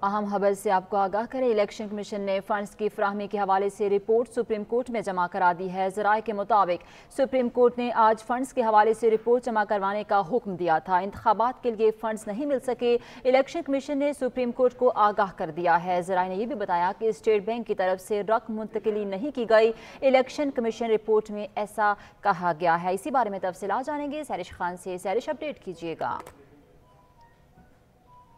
अहम खबर से आपको आगाह करें। इलेक्शन कमीशन ने फंड्स की फराहमी के हवाले से रिपोर्ट सुप्रीम कोर्ट में जमा करा दी है। ज़राए के मुताबिक सुप्रीम कोर्ट ने आज फंड्स के हवाले से रिपोर्ट जमा करवाने का हुक्म दिया था। इंतखाबात के लिए फंड्स नहीं मिल सके, इलेक्शन कमीशन ने सुप्रीम कोर्ट को आगाह कर दिया है। ज़राए ने यह भी बताया कि स्टेट बैंक की तरफ से रकम मुंतकिली नहीं की गई। इलेक्शन कमीशन रिपोर्ट में ऐसा कहा गया है। इसी बारे में तफसीलात जानेंगे सैरिश खान से। सैरिश, अपडेट कीजिएगा।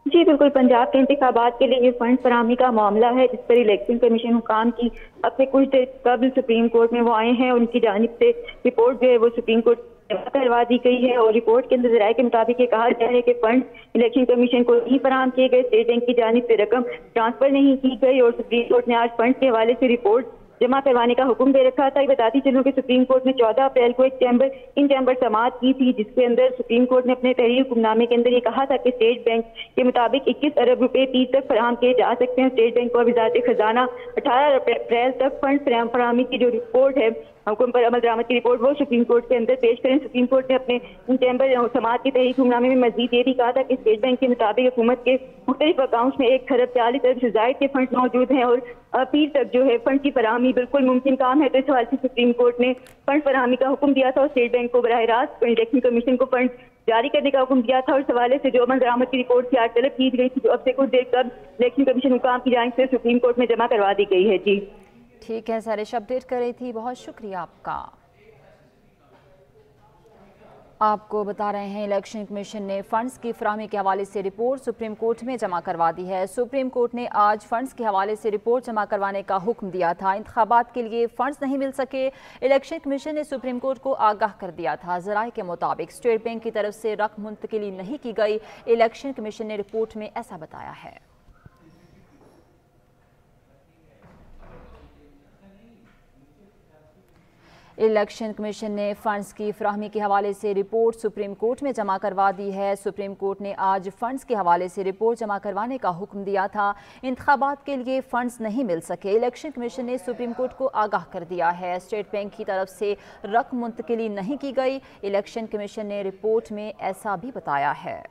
जी बिल्कुल, पंजाब के इंतखाबात के लिए ये फंड फराहमी का मामला है, जिस पर इलेक्शन कमीशन हुकाम की अब से कुछ देर कबल सुप्रीम कोर्ट में वो आए हैं। उनकी जानिब से रिपोर्ट जो है वो सुप्रीम कोर्ट करवा दी गई है और रिपोर्ट के अंदर ज़राए के मुताबिक ये कहा गया है कि फंड इलेक्शन कमीशन को नहीं फराहम किए गए, स्टेट बैंक की जानिब से रकम ट्रांसफर नहीं की गई और सुप्रीम कोर्ट ने आज फंड के हवाले से रिपोर्ट जमा करवाने का हुक्म दे रखा था। ये बताती चलूं कि सुप्रीम कोर्ट ने 14 अप्रैल को एक इन चैम्बर समाअत की थी, जिसके अंदर सुप्रीम कोर्ट ने अपने तहरीर हुक्मनामे के अंदर ये कहा था कि स्टेट बैंक के मुताबिक 21 अरब रुपए 30 तक फराहम किए जा सकते हैं। स्टेट बैंक और वजारत खजाना 18 अप्रैल तक फंड फराहमी की जो रिपोर्ट है, हुक्म पर अमल दरामद की रिपोर्ट, वो सुप्रीम कोर्ट के अंदर पेश करें। सुप्रीम कोर्ट ने अपने इन चैम्बर समाअत के तहरीर हुक्मनामे में मजीद ये भी कहा था कि स्टेट बैंक के मुताबिक हुकूमत के मुख्तलिफ अकाउंट्स में 1 खरब 40 अरब से ज्यादा के फंड मौजूद हैं और पीर तक जो है फंड की फराहमी बिल्कुल मुमकिन काम है। तो इस हवाले से सुप्रीम कोर्ट ने फंड फराहमी का हुक्म दिया था और स्टेट बैंक को बराह रास्त इलेक्शन कमीशन को फंड जारी करने का हुक्म दिया था। और इस हवाले से जो अमल दरामद की रिपोर्ट की आज तलब की गई थी, जो अब से कुछ देर कब इलेक्शन कमीशन हुकाम की जानिब से सुप्रीम कोर्ट में जमा करवा दी गई है। जी ठीक है, सारे अपडेट कर रही थी, बहुत शुक्रिया आपका। आपको बता रहे हैं इलेक्शन कमीशन ने फंड्स की फराहमी के हवाले से रिपोर्ट सुप्रीम कोर्ट में जमा करवा दी है। सुप्रीम कोर्ट ने आज फंड्स के हवाले से रिपोर्ट जमा करवाने का हुक्म दिया था। इंतखाबात के लिए फंड्स नहीं मिल सके, इलेक्शन कमीशन ने सुप्रीम कोर्ट को आगाह कर दिया था। ज़राए के मुताबिक स्टेट बैंक की तरफ से रकम मुंतकिली नहीं की गई, इलेक्शन कमीशन ने रिपोर्ट में ऐसा बताया है। इलेक्शन कमीशन ने फंड्स की फराहमी के हवाले से रिपोर्ट सुप्रीम कोर्ट में जमा करवा दी है। सुप्रीम कोर्ट ने आज फंड्स के हवाले से रिपोर्ट जमा करवाने का हुक्म दिया था। इंतखाबात के लिए फंड्स नहीं मिल सके, इलेक्शन कमीशन ने सुप्रीम कोर्ट को आगाह कर दिया है। स्टेट बैंक की तरफ से रकम मुंतकिली नहीं की गई, इलेक्शन कमीशन ने रिपोर्ट में ऐसा भी बताया है।